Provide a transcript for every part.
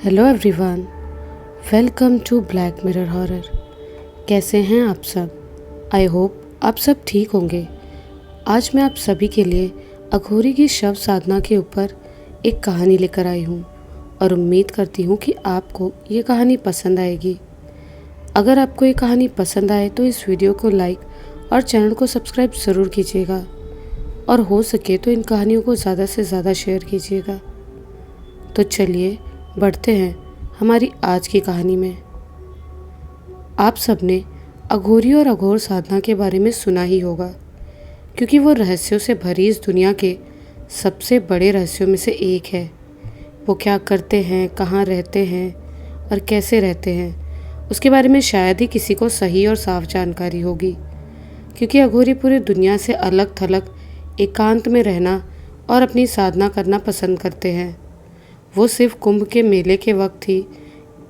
Hello everyone, welcome to black mirror horror. कैसे हैं आप सब? आई होप आप सब ठीक होंगे। आज मैं आप सभी के लिए अघोरी की शव साधना के ऊपर एक कहानी लेकर आई हूँ और उम्मीद करती हूँ कि आपको ये कहानी पसंद आएगी। अगर आपको ये कहानी पसंद आए तो इस वीडियो को लाइक और चैनल को सब्सक्राइब ज़रूर कीजिएगा और हो सके तो इन कहानियों को ज़्यादा से ज़्यादा शेयर कीजिएगा। तो चलिए बढ़ते हैं हमारी आज की कहानी में। आप सबने अघोरी और अघोर साधना के बारे में सुना ही होगा, क्योंकि वो रहस्यों से भरी इस दुनिया के सबसे बड़े रहस्यों में से एक है। वो क्या करते हैं, कहाँ रहते हैं और कैसे रहते हैं, उसके बारे में शायद ही किसी को सही और साफ जानकारी होगी, क्योंकि अघोरी पूरी दुनिया से अलग थलग एकांत में रहना और अपनी साधना करना पसंद करते हैं। वो सिर्फ कुंभ के मेले के वक्त ही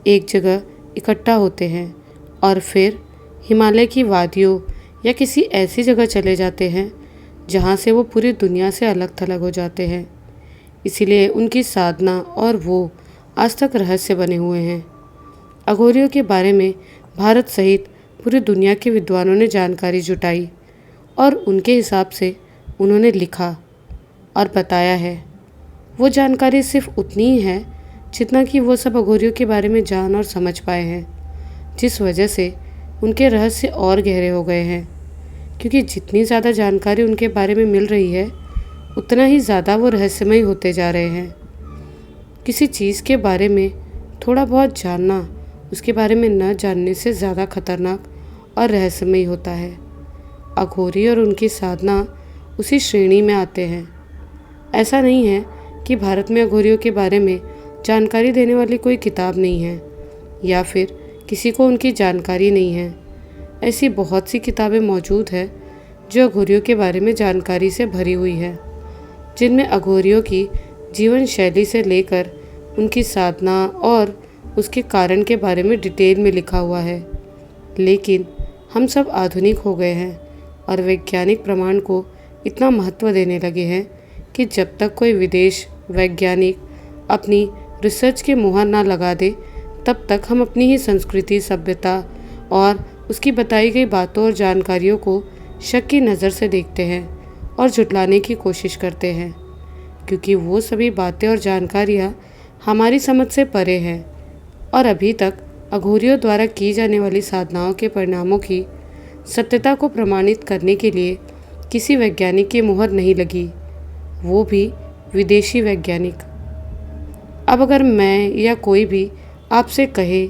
एक जगह इकट्ठा होते हैं और फिर हिमालय की वादियों या किसी ऐसी जगह चले जाते हैं जहाँ से वो पूरी दुनिया से अलग थलग हो जाते हैं। इसीलिए उनकी साधना और वो आज तक रहस्य बने हुए हैं। अघोरियों के बारे में भारत सहित पूरी दुनिया के विद्वानों ने जानकारी जुटाई और उनके हिसाब से उन्होंने लिखा और बताया है। वो जानकारी सिर्फ उतनी ही है जितना कि वो सब अघोरियों के बारे में जान और समझ पाए हैं, जिस वजह से उनके रहस्य और गहरे हो गए हैं। क्योंकि जितनी ज़्यादा जानकारी उनके बारे में मिल रही है उतना ही ज़्यादा वो रहस्यमय होते जा रहे हैं। किसी चीज़ के बारे में थोड़ा बहुत जानना उसके बारे में न जानने से ज़्यादा खतरनाक और रहस्यमय होता है। अघोरी और उनकी साधना उसी श्रेणी में आते हैं। ऐसा नहीं है कि भारत में अघोरियों के बारे में जानकारी देने वाली कोई किताब नहीं है या फिर किसी को उनकी जानकारी नहीं है। ऐसी बहुत सी किताबें मौजूद है जो अघोरियों के बारे में जानकारी से भरी हुई है, जिनमें अघोरियों की जीवन शैली से लेकर उनकी साधना और उसके कारण के बारे में डिटेल में लिखा हुआ है। लेकिन हम सब आधुनिक हो गए हैं और वैज्ञानिक प्रमाण को इतना महत्व देने लगे हैं कि जब तक कोई विदेश वैज्ञानिक अपनी रिसर्च के मुहर ना लगा दे तब तक हम अपनी ही संस्कृति, सभ्यता और उसकी बताई गई बातों और जानकारियों को शक की नज़र से देखते हैं और झुटलाने की कोशिश करते हैं, क्योंकि वो सभी बातें और जानकारियाँ हमारी समझ से परे हैं और अभी तक अघोरियों द्वारा की जाने वाली साधनाओं के परिणामों की सत्यता को प्रमाणित करने के लिए किसी वैज्ञानिक की मुहर नहीं लगी, वो भी विदेशी वैज्ञानिक। अब अगर मैं या कोई भी आपसे कहे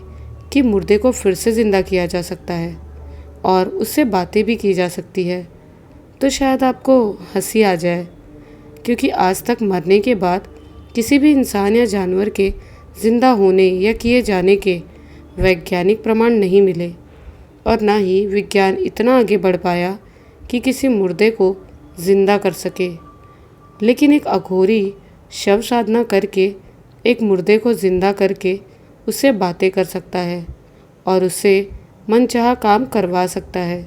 कि मुर्दे को फिर से ज़िंदा किया जा सकता है और उससे बातें भी की जा सकती है तो शायद आपको हंसी आ जाए, क्योंकि आज तक मरने के बाद किसी भी इंसान या जानवर के ज़िंदा होने या किए जाने के वैज्ञानिक प्रमाण नहीं मिले और ना ही विज्ञान इतना आगे बढ़ पाया कि किसी मुर्दे को ज़िंदा कर सके। लेकिन एक अघोरी शव साधना करके एक मुर्दे को ज़िंदा करके उससे बातें कर सकता है और उससे मनचाहा काम करवा सकता है।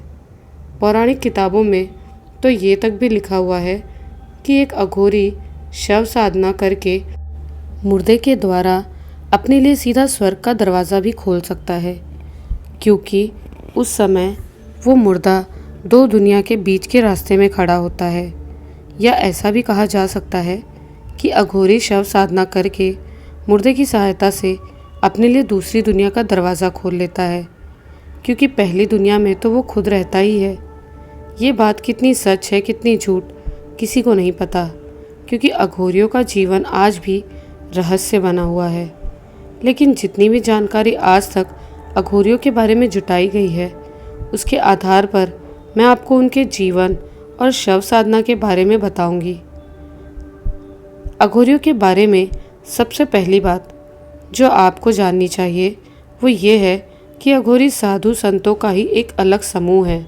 पौराणिक किताबों में तो ये तक भी लिखा हुआ है कि एक अघोरी शव साधना करके मुर्दे के द्वारा अपने लिए सीधा स्वर्ग का दरवाज़ा भी खोल सकता है, क्योंकि उस समय वो मुर्दा दो दुनिया के बीच के रास्ते में खड़ा होता है। या ऐसा भी कहा जा सकता है कि अघोरी शव साधना करके मुर्दे की सहायता से अपने लिए दूसरी दुनिया का दरवाज़ा खोल लेता है, क्योंकि पहली दुनिया में तो वो खुद रहता ही है। ये बात कितनी सच है कितनी झूठ किसी को नहीं पता, क्योंकि अघोरियों का जीवन आज भी रहस्य बना हुआ है। लेकिन जितनी भी जानकारी आज तक अघोरियों के बारे में जुटाई गई है उसके आधार पर मैं आपको उनके जीवन और शव साधना के बारे में बताऊंगी। अघोरियों के बारे में सबसे पहली बात जो आपको जाननी चाहिए वो ये है कि अघोरी साधु संतों का ही एक अलग समूह है,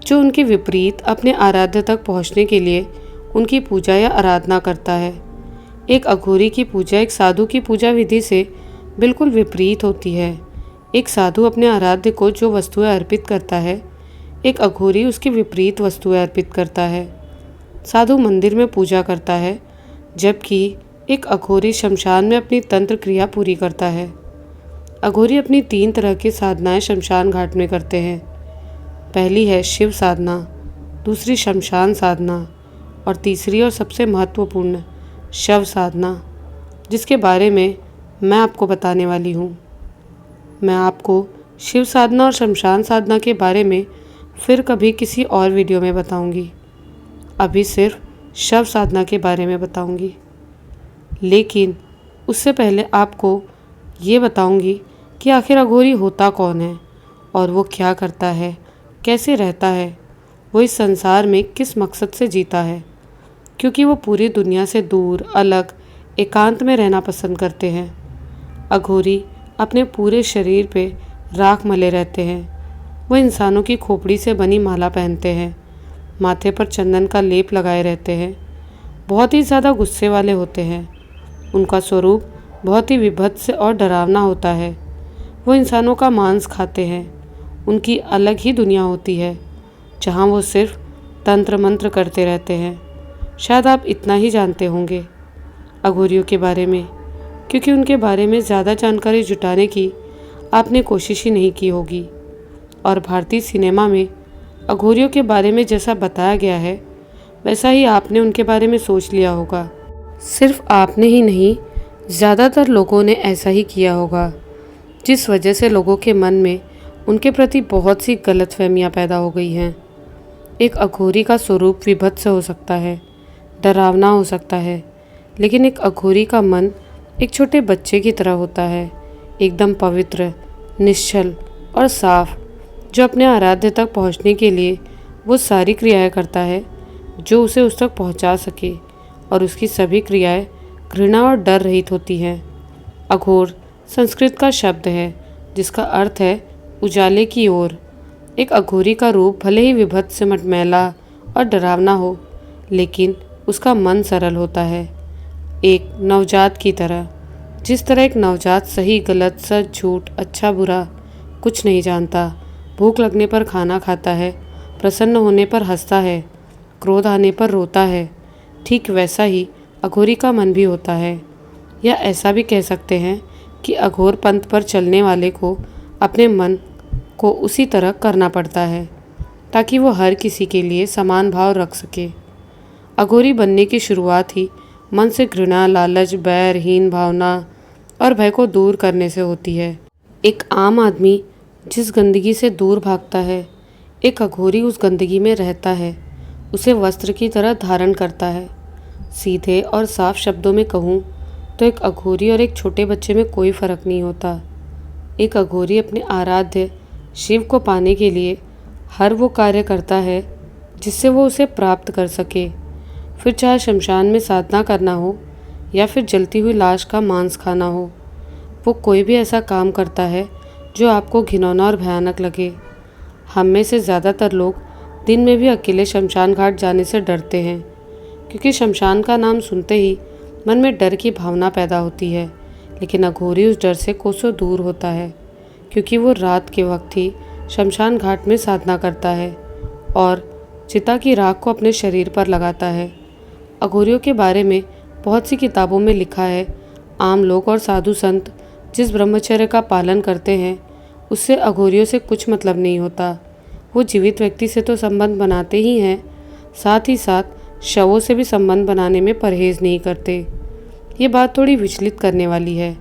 जो उनके विपरीत अपने आराध्य तक पहुंचने के लिए उनकी पूजा या आराधना करता है। एक अघोरी की पूजा एक साधु की पूजा विधि से बिल्कुल विपरीत होती है। एक साधु अपने आराध्य को जो वस्तुएं अर्पित करता है, एक अघोरी उसकी विपरीत वस्तुएं अर्पित करता है। साधु मंदिर में पूजा करता है, जबकि एक अघोरी शमशान में अपनी तंत्र क्रिया पूरी करता है। अघोरी अपनी 3 तरह की साधनाएं शमशान घाट में करते हैं। पहली है शिव साधना, दूसरी शमशान साधना और तीसरी और सबसे महत्वपूर्ण शव साधना, जिसके बारे में मैं आपको बताने वाली हूँ। मैं आपको शिव साधना और शमशान साधना के बारे में फिर कभी किसी और वीडियो में बताऊंगी। अभी सिर्फ शव साधना के बारे में बताऊंगी। लेकिन उससे पहले आपको ये बताऊंगी कि आखिर अघोरी होता कौन है और वो क्या करता है, कैसे रहता है, वो इस संसार में किस मकसद से जीता है। क्योंकि वो पूरी दुनिया से दूर, अलग, एकांत में रहना पसंद करते हैं। अघोरी अपने पूरे शरीर पे राख मले रहते हैं। वो इंसानों की खोपड़ी से बनी माला पहनते हैं, माथे पर चंदन का लेप लगाए रहते हैं, बहुत ही ज़्यादा गुस्से वाले होते हैं। उनका स्वरूप बहुत ही विभत्स और डरावना होता है। वो इंसानों का मांस खाते हैं। उनकी अलग ही दुनिया होती है जहाँ वो सिर्फ तंत्र मंत्र करते रहते हैं। शायद आप इतना ही जानते होंगे अघोरियों के बारे में, क्योंकि उनके बारे में ज़्यादा जानकारी जुटाने की आपने कोशिश ही नहीं की होगी। और भारतीय सिनेमा में अघोरियों के बारे में जैसा बताया गया है, वैसा ही आपने उनके बारे में सोच लिया होगा। सिर्फ आपने ही नहीं, ज़्यादातर लोगों ने ऐसा ही किया होगा, जिस वजह से लोगों के मन में उनके प्रति बहुत सी गलतफहमियां पैदा हो गई हैं। एक अघोरी का स्वरूप विभत्स हो सकता है, डरावना हो सकता है, लेकिन एक अघोरी का मन एक छोटे बच्चे की तरह होता है, एकदम पवित्र, निश्चल और साफ, जो अपने आराध्य तक पहुंचने के लिए वो सारी क्रियाएं करता है जो उसे उस तक पहुंचा सके, और उसकी सभी क्रियाएं घृणा और डर रहित होती हैं। अघोर संस्कृत का शब्द है जिसका अर्थ है उजाले की ओर। एक अघोरी का रूप भले ही विभत्स, मटमैला और डरावना हो, लेकिन उसका मन सरल होता है, एक नवजात की तरह। जिस तरह एक नवजात सही गलत, सच झूठ, अच्छा बुरा कुछ नहीं जानता, भूख लगने पर खाना खाता है, प्रसन्न होने पर हंसता है, क्रोध आने पर रोता है, ठीक वैसा ही अघोरी का मन भी होता है। या ऐसा भी कह सकते हैं कि अघोर पंथ पर चलने वाले को अपने मन को उसी तरह करना पड़ता है ताकि वो हर किसी के लिए समान भाव रख सके। अघोरी बनने की शुरुआत ही मन से घृणा, लालच, बैर, हीन भावना और भय को दूर करने से होती है। एक आम आदमी जिस गंदगी से दूर भागता है, एक अघोरी उस गंदगी में रहता है, उसे वस्त्र की तरह धारण करता है। सीधे और साफ शब्दों में कहूँ तो एक अघोरी और एक छोटे बच्चे में कोई फ़र्क नहीं होता। एक अघोरी अपने आराध्य शिव को पाने के लिए हर वो कार्य करता है जिससे वो उसे प्राप्त कर सके, फिर चाहे शमशान में साधना करना हो या फिर जलती हुई लाश का मांस खाना हो। वो कोई भी ऐसा काम करता है जो आपको घिनौना और भयानक लगे। हम में से ज़्यादातर लोग दिन में भी अकेले शमशान घाट जाने से डरते हैं, क्योंकि शमशान का नाम सुनते ही मन में डर की भावना पैदा होती है। लेकिन अघोरी उस डर से कोसों दूर होता है, क्योंकि वो रात के वक्त ही शमशान घाट में साधना करता है और चिता की राख को अपने शरीर पर लगाता है। अघोरियों के बारे में बहुत सी किताबों में लिखा है, आम लोग और साधु संत जिस ब्रह्मचर्य का पालन करते हैं उससे अघोरियों से कुछ मतलब नहीं होता। वो जीवित व्यक्ति से तो संबंध बनाते ही हैं, साथ ही साथ शवों से भी संबंध बनाने में परहेज नहीं करते। ये बात थोड़ी विचलित करने वाली है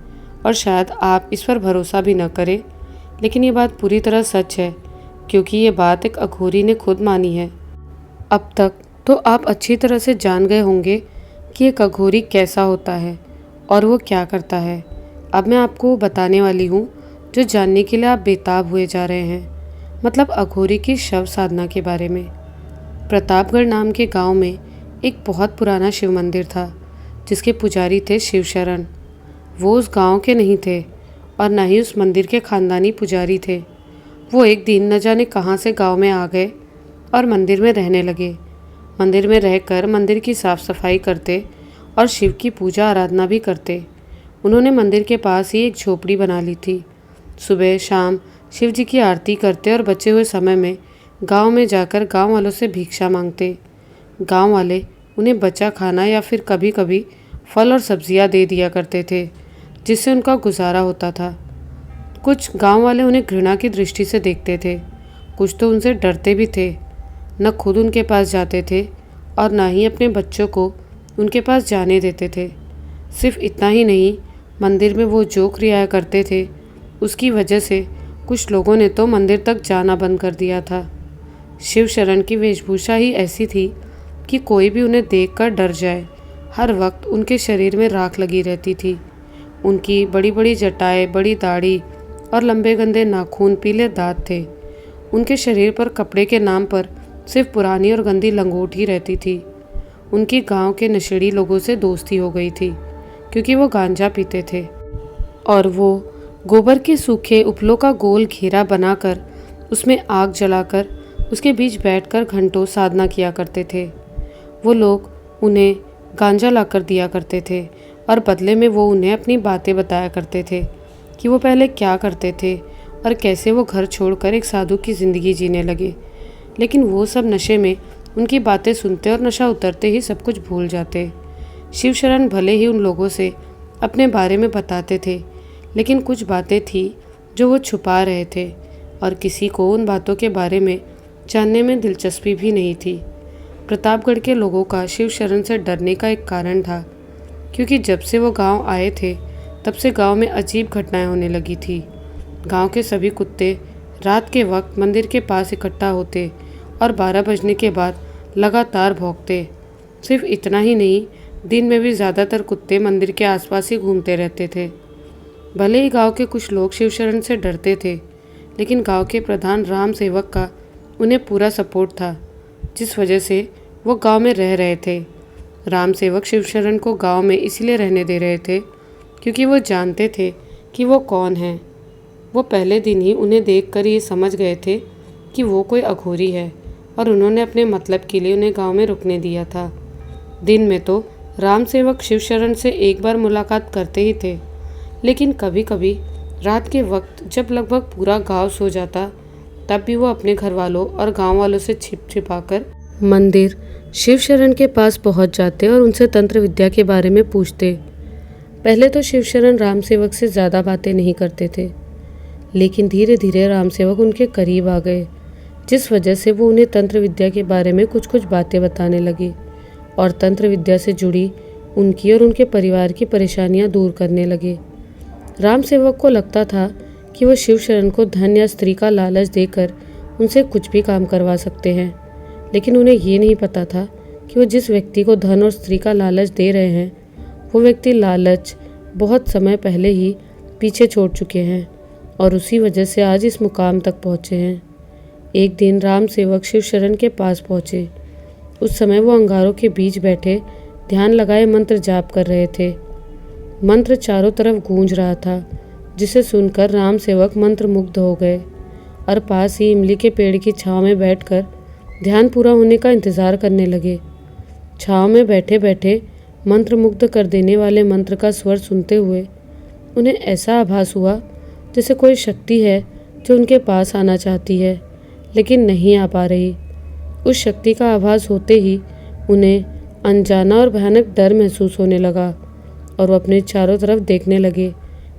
और शायद आप इस पर भरोसा भी न करें, लेकिन ये बात पूरी तरह सच है, क्योंकि ये बात एक अघोरी ने खुद मानी है। अब तक तो आप अच्छी तरह से जान गए होंगे कि एक अघोरी कैसा होता है और वो क्या करता है। अब मैं आपको बताने वाली हूँ जो जानने के लिए आप बेताब हुए जा रहे हैं, मतलब अघोरी की शव साधना के बारे में। प्रतापगढ़ नाम के गांव में एक बहुत पुराना शिव मंदिर था जिसके पुजारी थे शिवशरण। वो उस गांव के नहीं थे और न ही उस मंदिर के खानदानी पुजारी थे। वो एक दिन न जाने कहाँ से गांव में आ गए और मंदिर में रहने लगे। मंदिर में रहकर मंदिर की साफ़ सफाई करते और शिव की पूजा आराधना भी करते। उन्होंने मंदिर के पास ही एक झोपड़ी बना ली थी। सुबह शाम शिव जी की आरती करते और बचे हुए समय में गांव में जाकर गांव वालों से भिक्षा मांगते। गांव वाले उन्हें बचा खाना या फिर कभी कभी फल और सब्जियां दे दिया करते थे, जिससे उनका गुजारा होता था। कुछ गांव वाले उन्हें घृणा की दृष्टि से देखते थे, कुछ तो उनसे डरते भी थे। न खुद उनके पास जाते थे और ना ही अपने बच्चों को उनके पास जाने देते थे। सिर्फ इतना ही नहीं, मंदिर में वो जो क्रियाएं करते थे उसकी वजह से कुछ लोगों ने तो मंदिर तक जाना बंद कर दिया था। शिव शरण की वेशभूषा ही ऐसी थी कि कोई भी उन्हें देखकर डर जाए। हर वक्त उनके शरीर में राख लगी रहती थी। उनकी बड़ी बड़ी जटाएं, बड़ी दाढ़ी और लंबे गंदे नाखून, पीले दांत थे। उनके शरीर पर कपड़े के नाम पर सिर्फ पुरानी और गंदी लंगोट ही रहती थी। उनकी गांव के नशेड़ी लोगों से दोस्ती हो गई थी, क्योंकि वो गांजा पीते थे और वो गोबर के सूखे उपलों का गोल घेरा बनाकर उसमें आग जलाकर उसके बीच बैठकर घंटों साधना किया करते थे। वो लोग उन्हें गांजा लाकर दिया करते थे और बदले में वो उन्हें अपनी बातें बताया करते थे कि वो पहले क्या करते थे और कैसे वो घर छोड़कर एक साधु की ज़िंदगी जीने लगे। लेकिन वो सब नशे में उनकी बातें सुनते और नशा उतरते ही सब कुछ भूल जाते। शिव शरण भले ही उन लोगों से अपने बारे में बताते थे, लेकिन कुछ बातें थी जो वो छुपा रहे थे और किसी को उन बातों के बारे में जानने में दिलचस्पी भी नहीं थी। प्रतापगढ़ के लोगों का शिव शरण से डरने का एक कारण था, क्योंकि जब से वो गांव आए थे तब से गांव में अजीब घटनाएं होने लगी थी। गांव के सभी कुत्ते रात के वक्त मंदिर के पास इकट्ठा होते और 12 बजने के बाद लगातार भौंकते। सिर्फ इतना ही नहीं, दिन में भी ज़्यादातर कुत्ते मंदिर के आसपास ही घूमते रहते थे। भले ही गांव के कुछ लोग शिव शरण से डरते थे, लेकिन गांव के प्रधान राम सेवक का उन्हें पूरा सपोर्ट था, जिस वजह से वो गांव में रह रहे थे। राम सेवक शिव शरण को गांव में इसलिए रहने दे रहे थे क्योंकि वो जानते थे कि वो कौन है। वो पहले दिन ही उन्हें देखकर ये समझ गए थे कि वो कोई अघोरी है और उन्होंने अपने मतलब के लिए उन्हें गांव में रुकने दिया था। दिन में तो राम सेवक शिव शरण से एक बार मुलाकात करते ही थे, लेकिन कभी कभी रात के वक्त जब लगभग पूरा गांव सो जाता तब भी वो अपने घर वालों और गांव वालों से छिप छिपाकर मंदिर शिव शरण के पास पहुंच जाते और उनसे तंत्र विद्या के बारे में पूछते। पहले तो शिव शरण राम सेवक से ज़्यादा बातें नहीं करते थे, लेकिन धीरे धीरे राम सेवक उनके करीब आ गए, जिस वजह से वो उन्हें तंत्र विद्या के बारे में कुछ कुछ बातें बताने लगे और तंत्र विद्या से जुड़ी उनकी और उनके परिवार की परेशानियां दूर करने लगे। राम सेवक को लगता था कि वो शिव शरण को धन या स्त्री का लालच देकर उनसे कुछ भी काम करवा सकते हैं, लेकिन उन्हें ये नहीं पता था कि वो जिस व्यक्ति को धन और स्त्री का लालच दे रहे हैं वो व्यक्ति लालच बहुत समय पहले ही पीछे छोड़ चुके हैं और उसी वजह से आज इस मुकाम तक पहुँचे हैं। एक दिन राम सेवक शिव शरण के पास पहुँचे। उस समय वो अंगारों के बीच बैठे ध्यान लगाए मंत्र जाप कर रहे थे। मंत्र चारों तरफ गूंज रहा था, जिसे सुनकर राम सेवक मंत्र मुग्ध हो गए और पास ही इमली के पेड़ की छांव में बैठकर ध्यान पूरा होने का इंतज़ार करने लगे। छांव में बैठे बैठे मंत्र मुग्ध कर देने वाले मंत्र का स्वर सुनते हुए उन्हें ऐसा आभास हुआ जैसे कोई शक्ति है जो उनके पास आना चाहती है लेकिन नहीं आ पा रही। उस शक्ति का आभास होते ही उन्हें अनजाना और भयानक डर महसूस होने लगा और वो अपने चारों तरफ देखने लगे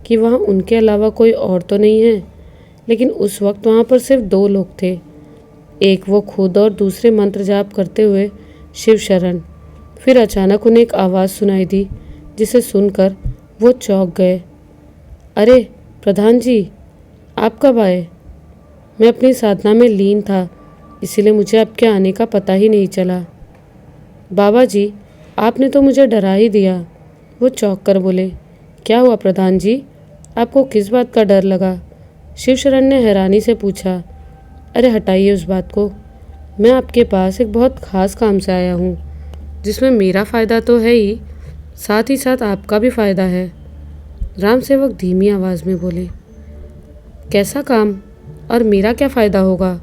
कि वहाँ उनके अलावा कोई और तो नहीं है। लेकिन उस वक्त वहाँ पर सिर्फ 2 लोग थे, एक वो खुद और दूसरे मंत्र जाप करते हुए शिव शरण। फिर अचानक उन्हें एक आवाज़ सुनाई दी, जिसे सुनकर वो चौंक गए। अरे प्रधान जी, आप कब आए? मैं अपनी साधना में लीन था, इसीलिए मुझे आपके आने का पता ही नहीं चला। बाबा जी, आपने तो मुझे डरा ही दिया, वो चौंक कर बोले। क्या हुआ प्रधान जी, आपको किस बात का डर लगा? शिव शरण ने हैरानी से पूछा। अरे हटाइए उस बात को, मैं आपके पास एक बहुत ख़ास काम से आया हूँ, जिसमें मेरा फ़ायदा तो है ही, साथ ही साथ आपका भी फ़ायदा है। राम सेवक धीमी आवाज़ में बोले। कैसा काम और मेरा क्या फ़ायदा होगा?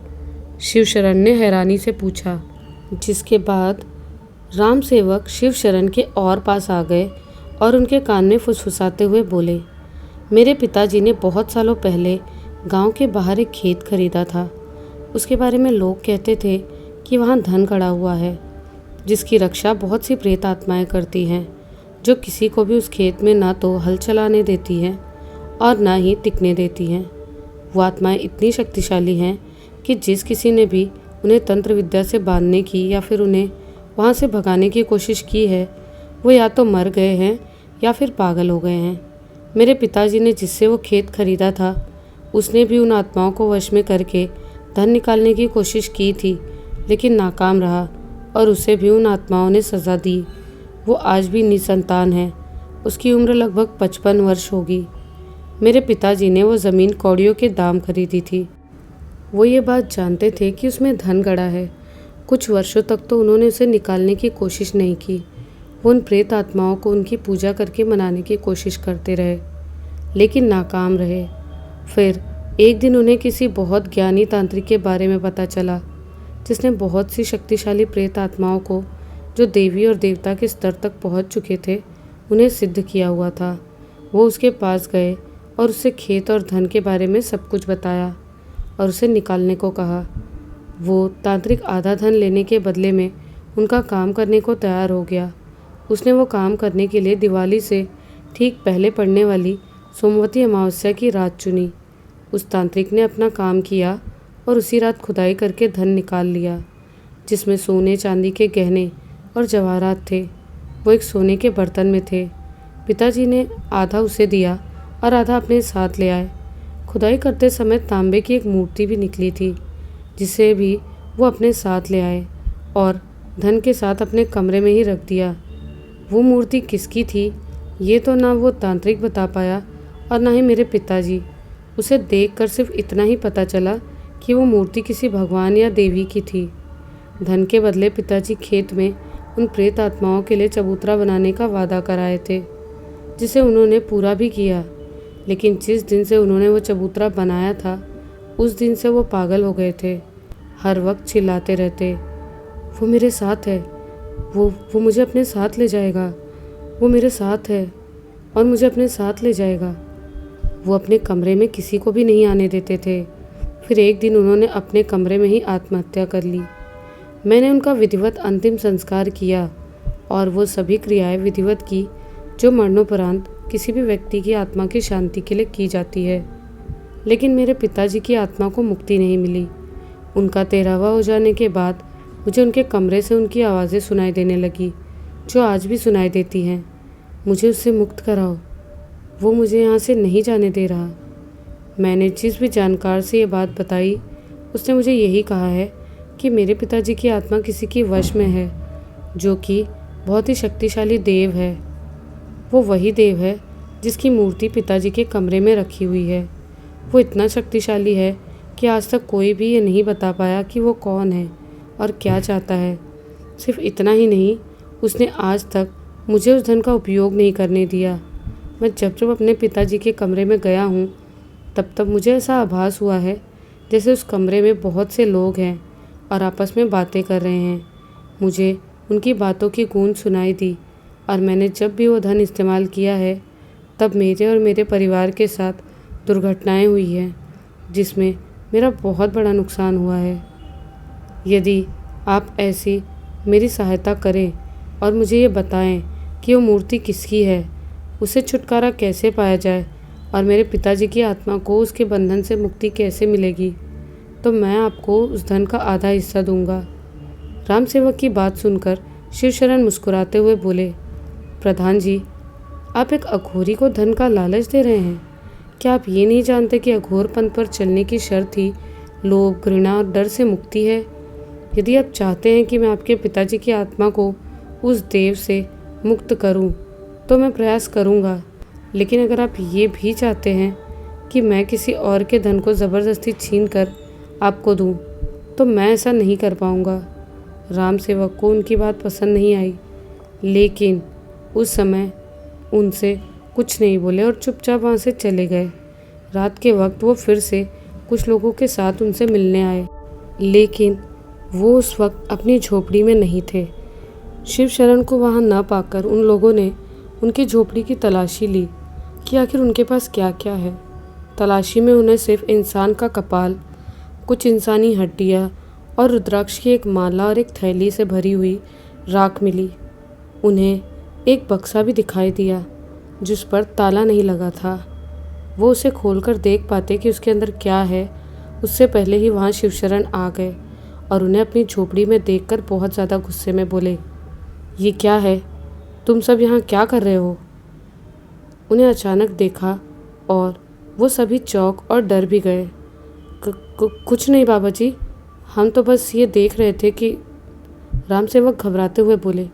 शिव शरण ने हैरानी से पूछा, जिसके बाद राम सेवक शिव शरण के और पास आ गए और उनके कान में फुसफुसाते हुए बोले। मेरे पिताजी ने बहुत सालों पहले गांव के बाहर एक खेत खरीदा था। उसके बारे में लोग कहते थे कि वहाँ धन गड़ा हुआ है, जिसकी रक्षा बहुत सी प्रेत आत्माएं करती हैं, जो किसी को भी उस खेत में ना तो हल चलाने देती हैं और ना ही टिकने देती हैं। वो आत्माएं इतनी शक्तिशाली हैं कि जिस किसी ने भी उन्हें तंत्र विद्या से बांधने की या फिर उन्हें वहाँ से भगाने की कोशिश की है, वो या तो मर गए हैं या फिर पागल हो गए हैं। मेरे पिताजी ने जिससे वो खेत खरीदा था, उसने भी उन आत्माओं को वश में करके धन निकालने की कोशिश की थी, लेकिन नाकाम रहा और उसे भी उन आत्माओं ने सज़ा दी। वो आज भी निसंतान है। उसकी उम्र लगभग 55 वर्ष होगी। मेरे पिताजी ने वो ज़मीन कौड़ियों के दाम खरीदी थी। वो ये बात जानते थे कि उसमें धन गड़ा है। कुछ वर्षों तक तो उन्होंने उसे निकालने की कोशिश नहीं की। वो उन प्रेत आत्माओं को उनकी पूजा करके मनाने की कोशिश करते रहे, लेकिन नाकाम रहे। फिर एक दिन उन्हें किसी बहुत ज्ञानी तांत्रिक के बारे में पता चला, जिसने बहुत सी शक्तिशाली प्रेत आत्माओं को, जो देवी और देवता के स्तर तक पहुंच चुके थे, उन्हें सिद्ध किया हुआ था। वो उसके पास गए और उससे खेत और धन के बारे में सब कुछ बताया और उसे निकालने को कहा। वो तांत्रिक आधा धन लेने के बदले में उनका काम करने को तैयार हो गया। उसने वो काम करने के लिए दिवाली से ठीक पहले पड़ने वाली सोमवती अमावस्या की रात चुनी। उस तांत्रिक ने अपना काम किया और उसी रात खुदाई करके धन निकाल लिया, जिसमें सोने चांदी के गहने और जवाहरात थे। वो एक सोने के बर्तन में थे। पिताजी ने आधा उसे दिया और आधा अपने साथ ले आए। खुदाई करते समय तांबे की एक मूर्ति भी निकली थी, जिसे भी वो अपने साथ ले आए और धन के साथ अपने कमरे में ही रख दिया। वो मूर्ति किसकी थी, ये तो ना वो तांत्रिक बता पाया और ना ही मेरे पिताजी। उसे देखकर सिर्फ इतना ही पता चला कि वो मूर्ति किसी भगवान या देवी की थी। धन के बदले पिताजी खेत में उन प्रेत आत्माओं के लिए चबूतरा बनाने का वादा कराए थे, जिसे उन्होंने पूरा भी किया। लेकिन जिस दिन से उन्होंने वो चबूतरा बनाया था, उस दिन से वो पागल हो गए थे। हर वक्त चिल्लाते रहते, वो मेरे साथ है, वो मुझे अपने साथ ले जाएगा, वो मेरे साथ है और मुझे अपने साथ ले जाएगा। वो अपने कमरे में किसी को भी नहीं आने देते थे। फिर एक दिन उन्होंने अपने कमरे में ही आत्महत्या कर ली। मैंने उनका विधिवत अंतिम संस्कार किया और वो सभी क्रियाएं विधिवत की जो मरणोपरांत किसी भी व्यक्ति की आत्मा की शांति के लिए की जाती है। लेकिन मेरे पिताजी की आत्मा को मुक्ति नहीं मिली। उनका 13वां हो जाने के बाद मुझे उनके कमरे से उनकी आवाज़ें सुनाई देने लगी, जो आज भी सुनाई देती हैं। मुझे उससे मुक्त कराओ, वो मुझे यहाँ से नहीं जाने दे रहा। मैंने जिस भी जानकार से ये बात बताई, उसने मुझे यही कहा है कि मेरे पिताजी की आत्मा किसी की वश में है, जो कि बहुत ही शक्तिशाली देव है। वो वही देव है जिसकी मूर्ति पिताजी के कमरे में रखी हुई है। वो इतना शक्तिशाली है कि आज तक कोई भी ये नहीं बता पाया कि वो कौन है और क्या चाहता है। सिर्फ इतना ही नहीं, उसने आज तक मुझे उस धन का उपयोग नहीं करने दिया। मैं जब जब अपने पिताजी के कमरे में गया हूँ, तब तब मुझे ऐसा आभास हुआ है जैसे उस कमरे में बहुत से लोग हैं और आपस में बातें कर रहे हैं। मुझे उनकी बातों की गूंज सुनाई दी और मैंने जब भी वो धन इस्तेमाल किया है, तब मेरे और मेरे परिवार के साथ दुर्घटनाएं हुई हैं, जिसमें मेरा बहुत बड़ा नुकसान हुआ है। यदि आप ऐसी मेरी सहायता करें और मुझे ये बताएं कि वो मूर्ति किसकी है, उसे छुटकारा कैसे पाया जाए और मेरे पिताजी की आत्मा को उसके बंधन से मुक्ति कैसे मिलेगी, तो मैं आपको उस धन का आधा हिस्सा दूंगा। राम सेवक की बात सुनकर शिवशरण मुस्कुराते हुए बोले, प्रधान जी, आप एक अघोरी को धन का लालच दे रहे हैं। क्या आप ये नहीं जानते कि अघोर पंथ पर चलने की शर्त ही लोभ, घृणा और डर से मुक्ति है? यदि आप चाहते हैं कि मैं आपके पिताजी की आत्मा को उस देव से मुक्त करूं, तो मैं प्रयास करूंगा। लेकिन अगर आप ये भी चाहते हैं कि मैं किसी और के धन को ज़बरदस्ती छीन कर आपको दूं, तो मैं ऐसा नहीं कर पाऊंगा। राम सेवक को उनकी बात पसंद नहीं आई, लेकिन उस समय उनसे कुछ नहीं बोले और चुपचाप वहाँ से चले गए। रात के वक्त वो फिर से कुछ लोगों के साथ उनसे मिलने आए, लेकिन वो उस वक्त अपनी झोपड़ी में नहीं थे। शिवशरण को वहाँ न पाकर उन लोगों ने उनकी झोपड़ी की तलाशी ली कि आखिर उनके पास क्या क्या है। तलाशी में उन्हें सिर्फ इंसान का कपाल, कुछ इंसानी हड्डियाँ और रुद्राक्ष की एक माला और एक थैली से भरी हुई राख मिली। उन्हें एक बक्सा भी दिखाई दिया जिस पर ताला नहीं लगा था। वो उसे खोलकर देख पाते कि उसके अंदर क्या है, उससे पहले ही वहाँ शिवशरण आ गए और उन्हें अपनी झोपड़ी में देखकर बहुत ज़्यादा गुस्से में बोले, ये क्या है? तुम सब यहाँ क्या कर रहे हो? उन्हें अचानक देखा और वो सभी चौंक और डर भी गए। कुछ नहीं बाबा जी, हम तो बस ये देख रहे थे कि राम सेवक घबराते हुए बोले,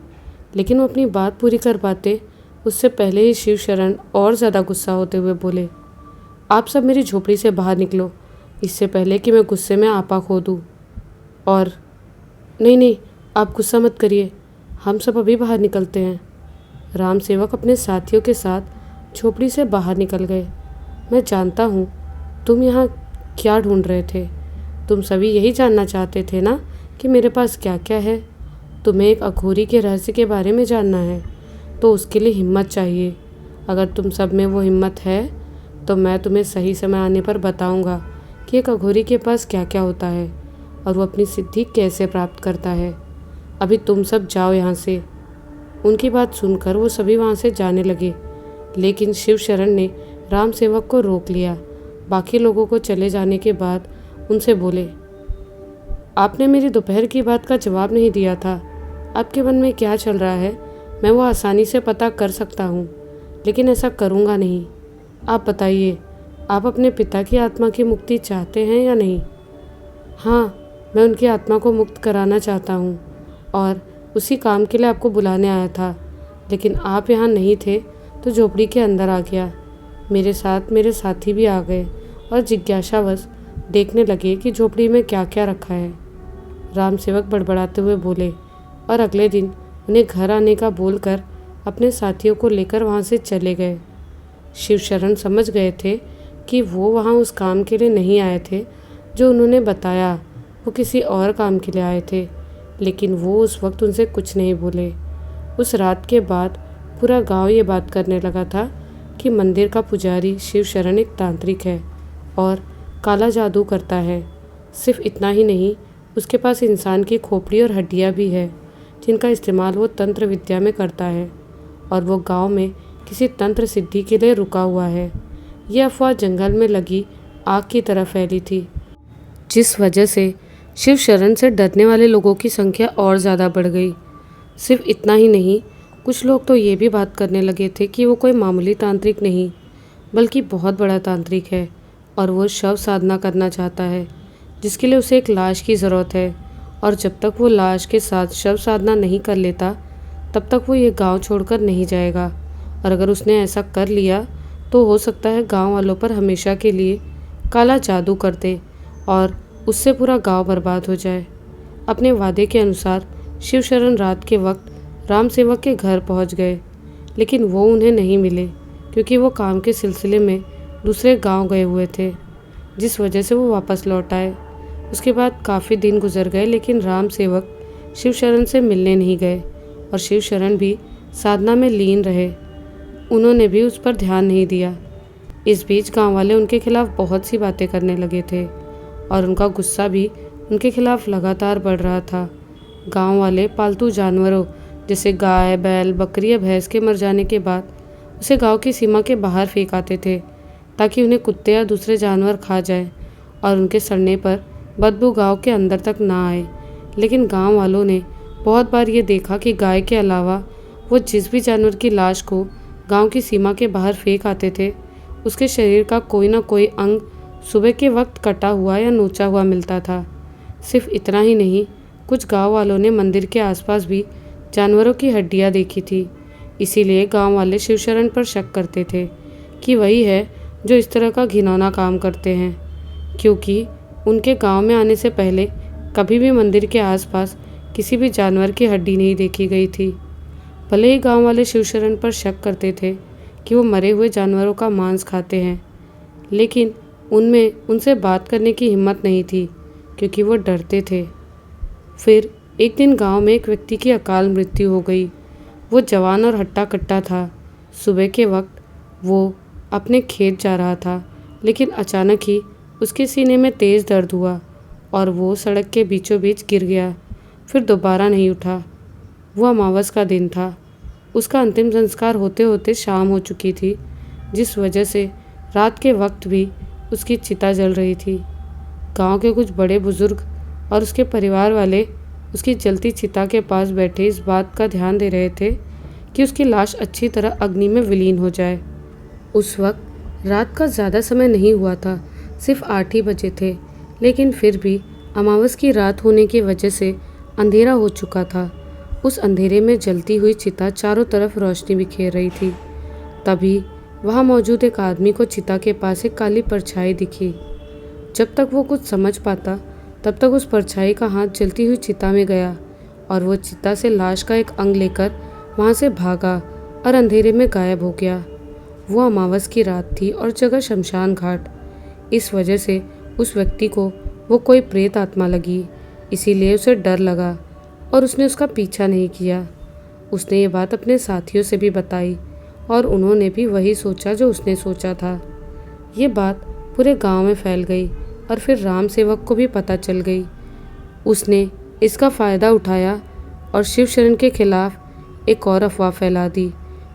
लेकिन वो अपनी बात पूरी कर पाते उससे पहले ही शिवशरण और ज़्यादा गुस्सा होते हुए बोले, आप सब मेरी झोपड़ी से बाहर निकलो, इससे पहले कि मैं गुस्से में आपा खो दूँ। और नहीं नहीं, आप गुस्सा मत करिए, हम सब अभी बाहर निकलते हैं। राम सेवक अपने साथियों के साथ झोपड़ी से बाहर निकल गए। मैं जानता हूँ तुम यहाँ क्या ढूंढ रहे थे। तुम सभी यही जानना चाहते थे ना कि मेरे पास क्या क्या है। तुम्हें एक अघोरी के रहस्य के बारे में जानना है, तो उसके लिए हिम्मत चाहिए। अगर तुम सब में वो हिम्मत है तो मैं तुम्हें सही समय आने पर बताऊंगा कि एक अघोरी के पास क्या क्या होता है और वो अपनी सिद्धि कैसे प्राप्त करता है। अभी तुम सब जाओ यहाँ से। उनकी बात सुनकर वो सभी वहाँ से जाने लगे, लेकिन शिवशरण ने राम सेवक को रोक लिया। बाकी लोगों को चले जाने के बाद उनसे बोले, आपने मेरी दोपहर की बात का जवाब नहीं दिया था। आपके मन में क्या चल रहा है मैं वो आसानी से पता कर सकता हूँ, लेकिन ऐसा करूँगा नहीं। आप बताइए, आप अपने पिता की आत्मा की मुक्ति चाहते हैं या नहीं? हाँ, मैं उनकी आत्मा को मुक्त कराना चाहता हूँ और उसी काम के लिए आपको बुलाने आया था, लेकिन आप यहाँ नहीं थे तो झोपड़ी के अंदर आ गया। मेरे साथ मेरे साथी भी आ गए और जिज्ञासावश देखने लगे कि झोपड़ी में क्या क्या रखा है। राम सेवक बड़बड़ाते हुए बोले और अगले दिन उन्हें घर आने का बोलकर अपने साथियों को लेकर वहाँ से चले गए। शिवशरण समझ गए थे कि वो वहाँ उस काम के लिए नहीं आए थे जो उन्होंने बताया, वो किसी और काम के लिए आए थे, लेकिन वो उस वक्त उनसे कुछ नहीं बोले। उस रात के बाद पूरा गांव ये बात करने लगा था कि मंदिर का पुजारी शिवशरण एक तांत्रिक है और काला जादू करता है। सिर्फ इतना ही नहीं, उसके पास इंसान की खोपड़ी और हड्डियां भी है जिनका इस्तेमाल वो तंत्र विद्या में करता है और वो गांव में किसी तंत्र सिद्धि के लिए रुका हुआ है। यह अफवाह जंगल में लगी आग की तरह फैली थी, जिस वजह से शिवशरण से डरने वाले लोगों की संख्या और ज़्यादा बढ़ गई। सिर्फ इतना ही नहीं, कुछ लोग तो ये भी बात करने लगे थे कि वो कोई मामूली तांत्रिक नहीं बल्कि बहुत बड़ा तांत्रिक है और वो शव साधना करना चाहता है, जिसके लिए उसे एक लाश की ज़रूरत है। और जब तक वो लाश के साथ शव साधना नहीं कर लेता तब तक वो ये गांव छोड़कर नहीं जाएगा, और अगर उसने ऐसा कर लिया तो हो सकता है गांव वालों पर हमेशा के लिए काला जादू कर दे और उससे पूरा गांव बर्बाद हो जाए। अपने वादे के अनुसार शिवशरण रात के वक्त राम सेवक के घर पहुंच गए, लेकिन वो उन्हें नहीं मिले क्योंकि वो काम के सिलसिले में दूसरे गांव गए हुए थे, जिस वजह से वो वापस लौट आए। उसके बाद काफ़ी दिन गुजर गए, लेकिन राम सेवक शिवशरण से मिलने नहीं गए और शिवशरण भी साधना में लीन रहे। उन्होंने भी उस पर ध्यान नहीं दिया। इस बीच गांव वाले उनके खिलाफ बहुत सी बातें करने लगे थे और उनका गुस्सा भी उनके खिलाफ लगातार बढ़ रहा था। गांव वाले पालतू जानवरों जैसे गाय, बैल, बकरी या भैंस के मर जाने के बाद उसे गांव की सीमा के बाहर फेंक आते थे ताकि उन्हें कुत्ते या दूसरे जानवर खा जाए और उनके सड़ने पर बदबू गांव के अंदर तक ना आए। लेकिन गांव वालों ने बहुत बार ये देखा कि गाय के अलावा वो जिस भी जानवर की लाश को गांव की सीमा के बाहर फेंक आते थे, उसके शरीर का कोई ना कोई अंग सुबह के वक्त कटा हुआ या नोचा हुआ मिलता था। सिर्फ इतना ही नहीं, कुछ गांव वालों ने मंदिर के आसपास भी जानवरों की हड्डियां देखी थी। इसीलिए गांव वाले शिवशरण पर शक करते थे कि वही है जो इस तरह का घिनौना काम करते हैं, क्योंकि उनके गांव में आने से पहले कभी भी मंदिर के आसपास किसी भी जानवर की हड्डी नहीं देखी गई थी। भले ही गांव वाले शिवशरण पर शक करते थे कि वो मरे हुए जानवरों का मांस खाते हैं, लेकिन उनमें उनसे बात करने की हिम्मत नहीं थी क्योंकि वो डरते थे। फिर एक दिन गांव में एक व्यक्ति की अकाल मृत्यु हो गई। वो जवान और हट्टा कट्टा था। सुबह के वक्त वो अपने खेत जा रहा था, लेकिन अचानक ही उसके सीने में तेज़ दर्द हुआ और वो सड़क के बीचों बीच गिर गया। फिर दोबारा नहीं उठा। वो अमावस का दिन था। उसका अंतिम संस्कार होते होते शाम हो चुकी थी, जिस वजह से रात के वक्त भी उसकी चिता जल रही थी। गांव के कुछ बड़े बुजुर्ग और उसके परिवार वाले उसकी जलती चिता के पास बैठे इस बात का ध्यान दे रहे थे कि उसकी लाश अच्छी तरह अग्नि में विलीन हो जाए। उस वक्त रात का ज़्यादा समय नहीं हुआ था, सिर्फ 8 ही बजे थे, लेकिन फिर भी अमावस की रात होने की वजह से अंधेरा हो चुका था। उस अंधेरे में जलती हुई चिता चारों तरफ रोशनी बिखेर रही थी। तभी वहाँ मौजूद एक आदमी को चिता के पास एक काली परछाई दिखी। जब तक वो कुछ समझ पाता तब तक उस परछाई का हाथ जलती हुई चिता में गया और वो चिता से लाश का एक अंग लेकर वहाँ से भागा और अंधेरे में गायब हो गया। वो अमावस की रात थी और जगह शमशान घाट। इस वजह से उस व्यक्ति को वो कोई प्रेत आत्मा लगी, इसीलिए उसे डर लगा और उसने उसका पीछा नहीं किया। उसने ये बात अपने साथियों से भी बताई और उन्होंने भी वही सोचा जो उसने सोचा था। ये बात पूरे गांव में फैल गई और फिर राम सेवक को भी पता चल गई। उसने इसका फ़ायदा उठाया और शिव शरण के खिलाफ एक और अफवाह फैला दी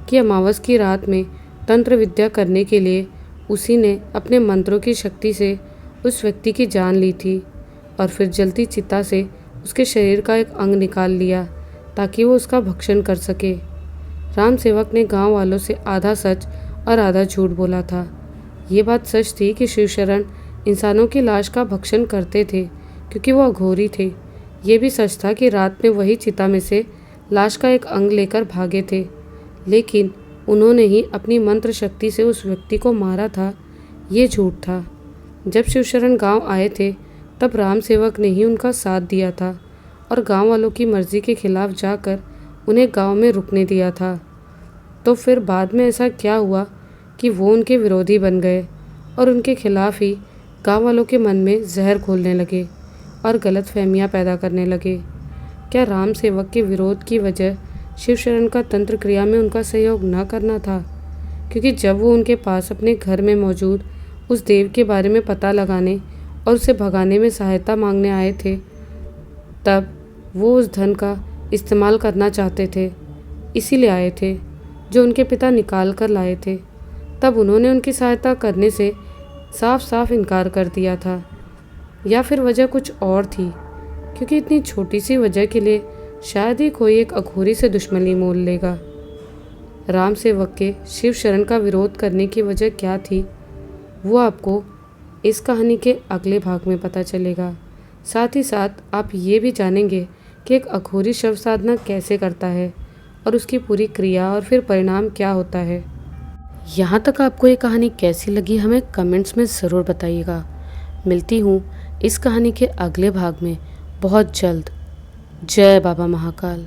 कि अमावस की रात में तंत्र विद्या करने के लिए उसी ने अपने मंत्रों की शक्ति से उस व्यक्ति की जान ली थी और फिर जलती चिता से उसके शरीर का एक अंग निकाल लिया ताकि वो उसका भक्षण कर सके। राम सेवक ने गांव वालों से आधा सच और आधा झूठ बोला था। ये बात सच थी कि शिवशरण इंसानों की लाश का भक्षण करते थे क्योंकि वो अघोरी थे। ये भी सच था कि रात में वही चिता में से लाश का एक अंग लेकर भागे थे, लेकिन उन्होंने ही अपनी मंत्र शक्ति से उस व्यक्ति को मारा था। ये झूठ था। जब शिवशरण गांव आए थे तब राम सेवक ने ही उनका साथ दिया था और गांव वालों की मर्जी के खिलाफ जाकर उन्हें गांव में रुकने दिया था। तो फिर बाद में ऐसा क्या हुआ कि वो उनके विरोधी बन गए और उनके खिलाफ ही गांव वालों के मन में जहर घोलने लगे और गलतफहमियां पैदा करने लगे। क्या राम सेवक के विरोध की वजह शिवशरण का तंत्र क्रिया में उनका सहयोग न करना था? क्योंकि जब वो उनके पास अपने घर में मौजूद उस देव के बारे में पता लगाने और उसे भगाने में सहायता मांगने आए थे, तब वो उस धन का इस्तेमाल करना चाहते थे, इसीलिए आए थे जो उनके पिता निकाल कर लाए थे। तब उन्होंने उनकी सहायता करने से साफ साफ इनकार कर दिया था, या फिर वजह कुछ और थी? क्योंकि इतनी छोटी सी वजह के लिए शायद ही कोई एक अघोरी से दुश्मनी मोल लेगा। राम सेवक के शिव शरण का विरोध करने की वजह क्या थी, वो आपको इस कहानी के अगले भाग में पता चलेगा। साथ ही साथ आप ये भी जानेंगे कि एक अघोरी शव साधना कैसे करता है और उसकी पूरी क्रिया और फिर परिणाम क्या होता है। यहाँ तक आपको ये कहानी कैसी लगी हमें कमेंट्स में ज़रूर बताइएगा। मिलती हूँ इस कहानी के अगले भाग में बहुत जल्द। जय बाबा महाकाल।